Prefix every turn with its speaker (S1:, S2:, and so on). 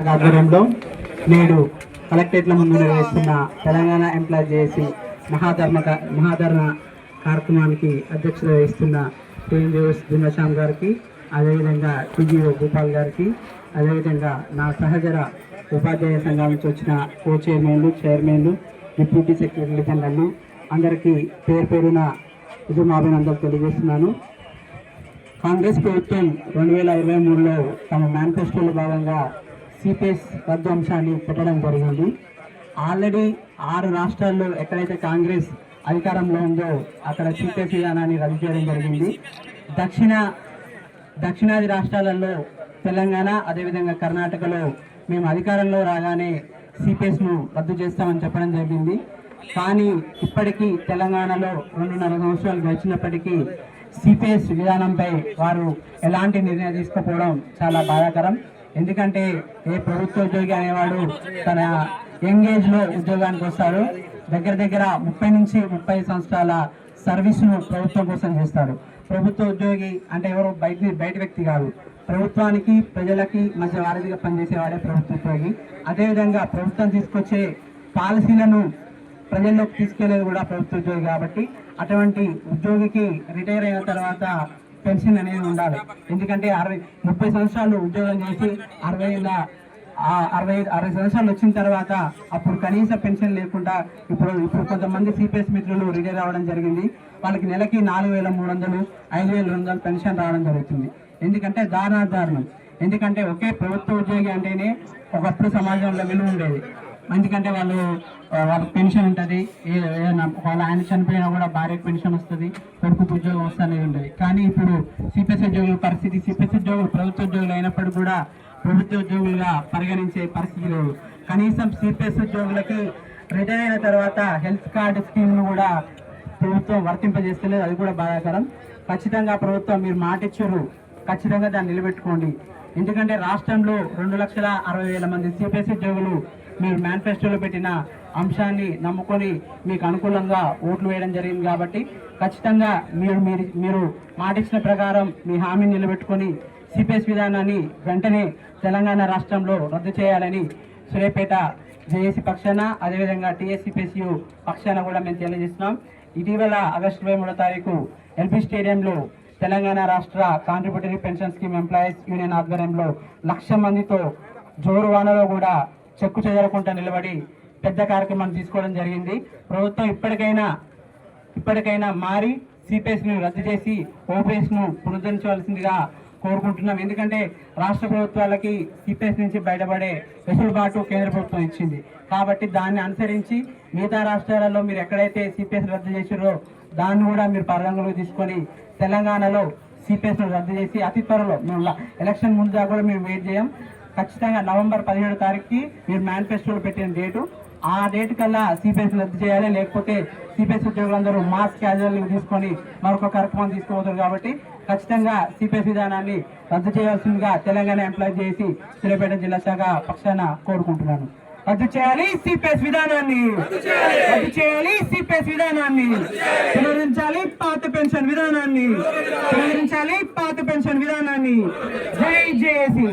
S1: ఆధ్వర్యంలో నేడు కలెక్టరేట్ల ముందు నిర్వహిస్తున్న తెలంగాణ ఎంప్లాయ్ జేఏసీ మహాధర్ణ కార్యక్రమానికి అధ్యక్షత వహిస్తున్న టీఎన్జీఓస్ దినశ్యామ్ గారికి, అదేవిధంగా టీజీఓ గోపాల్ గారికి, అదేవిధంగా నా సహచర ఉపాధ్యాయ సంఘం నుంచి వచ్చిన కో చైర్మన్లు, డిప్యూటీ సెక్రటరీ జనరల్ అందరికీ పేరు పేరున అభినందనలు తెలియజేస్తున్నాను. కాంగ్రెస్ ప్రభుత్వం 2023లో తమ మేనిఫెస్టోలో భాగంగా సిపిఎస్ రద్దు అంశాన్ని పెట్టడం జరిగింది. ఆల్రెడీ 6 రాష్ట్రాల్లో ఎక్కడైతే కాంగ్రెస్ అధికారంలో ఉందో అక్కడ సిపిఎస్ విధానాన్ని రద్దు చేయడం జరిగింది. దక్షిణాది రాష్ట్రాలలో తెలంగాణ, అదేవిధంగా కర్ణాటకలో మేము అధికారంలో రాగానే సిపిఎస్ను రద్దు చేస్తామని చెప్పడం జరిగింది. కానీ ఇప్పటికీ తెలంగాణలో 2.5 సంవత్సరాలు గడిచినప్పటికీ సిపిఎస్ విధానంపై వారు ఎలాంటి నిర్ణయం తీసుకోకపోవడం చాలా బాధాకరం. ఎందుకంటే ఏ ప్రభుత్వ ఉద్యోగి అనేవాడు తన యంగ్ ఏజ్లో ఉద్యోగానికి వస్తాడు. దగ్గర 30 నుంచి 35 సంవత్సరాల సర్వీస్ను ప్రభుత్వం కోసం చేస్తాడు. ప్రభుత్వ ఉద్యోగి అంటే ఎవరు బయట వ్యక్తి కాదు, ప్రభుత్వానికి ప్రజలకి మధ్య వారధిగా పనిచేసేవాడే ప్రభుత్వ ఉద్యోగి. అదేవిధంగా ప్రభుత్వం తీసుకొచ్చే పాలసీలను ప్రజల్లోకి తీసుకెళ్లేది కూడా ప్రభుత్వ ఉద్యోగి. కాబట్టి అటువంటి ఉద్యోగికి రిటైర్ అయిన తర్వాత పెన్షన్ అనేది ఉండాలి. ఎందుకంటే 30 సంవత్సరాలు ఉద్యోగం చేసి 60 సంవత్సరాలు వచ్చిన తర్వాత అప్పుడు కనీస పెన్షన్ లేకుండా ఇప్పుడు కొంతమంది సిపిఎస్ మిత్రులు రిటైర్ అవ్వడం జరిగింది. వాళ్ళకి నెలకి 4,300, 5,200 పెన్షన్ రావడం జరుగుతుంది. ఎందుకంటే దారుణం. ఎందుకంటే ఒకే ప్రభుత్వ ఉద్యోగి అంటేనే ఒకప్పుడు సమాజంలో విలువ ఉండేది. ఎందుకంటే వాళ్ళ పెన్షన్ ఉంటుంది, వాళ్ళ ఆయన చనిపోయినా కూడా భార్యకు పెన్షన్ వస్తుంది, కొడుకు ఉద్యోగం వస్తుంది ఉండేది. కానీ ఇప్పుడు సిపిఎస్ ఉద్యోగుల పరిస్థితి, సిపిఎస్ ఉద్యోగులు ప్రభుత్వ ఉద్యోగులు అయినప్పుడు కూడా ప్రభుత్వ ఉద్యోగులుగా పరిగణించే పరిస్థితి లేదు. కనీసం సిపిఎస్ ఉద్యోగులకి రిటైర్ అయిన తర్వాత హెల్త్ కార్డు స్కీమ్ను కూడా ప్రభుత్వం వర్తింపజేస్తలేదు. అది కూడా బాధాకరం. ఖచ్చితంగా ప్రభుత్వం మీరు మాట ఇచ్చారు, ఖచ్చితంగా దాన్ని నిలబెట్టుకోండి. ఎందుకంటే రాష్ట్రంలో 2,60,000 మంది సిపిఎస్ ఉద్యోగులు మీరు మేనిఫెస్టోలో పెట్టిన అంశాన్ని నమ్ముకొని మీకు అనుకూలంగా ఓట్లు వేయడం జరిగింది. కాబట్టి ఖచ్చితంగా మీరు మాట ఇచ్చిన ప్రకారం మీ హామీని నిలబెట్టుకొని సిపిఎస్ విధానాన్ని వెంటనే తెలంగాణ రాష్ట్రంలో రద్దు చేయాలని సూర్యాపేట జేఏసీ పక్షాన, అదేవిధంగా టీఎస్సీపీఎస్యు పక్షాన కూడా మేము తెలియజేస్తున్నాం. ఇటీవల ఆగస్టు 23వ తారీఖు ఎల్బీ స్టేడియంలో తెలంగాణ రాష్ట్ర contributory pension scheme employees union ఆధ్వర్యంలో 1,00,000 మందితో జోరు వానలో కూడా చెక్కు చెదరకుండా నిలబడి పెద్ద కార్యక్రమాన్ని తీసుకోవడం జరిగింది. ప్రభుత్వం ఇప్పటికైనా మారి సిపిఎస్ను రద్దు చేసి ఓపీఎస్ను పునరుద్ధరించవలసిందిగా కోరుకుంటున్నాం. ఎందుకంటే రాష్ట్ర ప్రభుత్వాలకి సిపిఎస్ నుంచి బయటపడే వెసులుబాటు కేంద్ర ప్రభుత్వం ఇచ్చింది. కాబట్టి దాన్ని అనుసరించి మిగతా రాష్ట్రాలలో మీరు ఎక్కడైతే సిపిఎస్ రద్దు చేసారో దాన్ని కూడా మీరు పరిగణలోకి తీసుకొని తెలంగాణలో సిపిఎస్ను రద్దు చేసి అతి త్వరలో మేము ఎలక్షన్ ముందుగా కూడా మేము వెయిట్ చేయం. ఖచ్చితంగా నవంబర్ 17వ తారీఖుకి మీరు మేనిఫెస్టోలో పెట్టిన డేటు, ఆ డేట్ కల్లా సిపిఎస్ రద్దు చేయాలి. లేకపోతే సిపిఎస్ ఉద్యోగులందరూ మాస్ క్యాజువల్ తీసుకొని మరొక కార్యక్రమం తీసుకోబోతారు. కాబట్టి ఖచ్చితంగా సిపిఎస్ విధానాన్ని రద్దు చేయాల్సిందిగా తెలంగాణ ఎంప్లాయ్ చేసి సూర్యాపేట జిల్లా శాఖ పక్షాన కోరుకుంటున్నాను. రద్దు చేయాలి సిపిఎస్ విధానాన్ని, రద్దు చేయాలి సిపిఎస్ విధానాన్ని, పునరుద్ధరించాలి పాత పెన్షన్ విధానాన్ని, పునరుద్ధరించాలి పాత పెన్షన్ విధానాన్ని. జై జేఏసీ.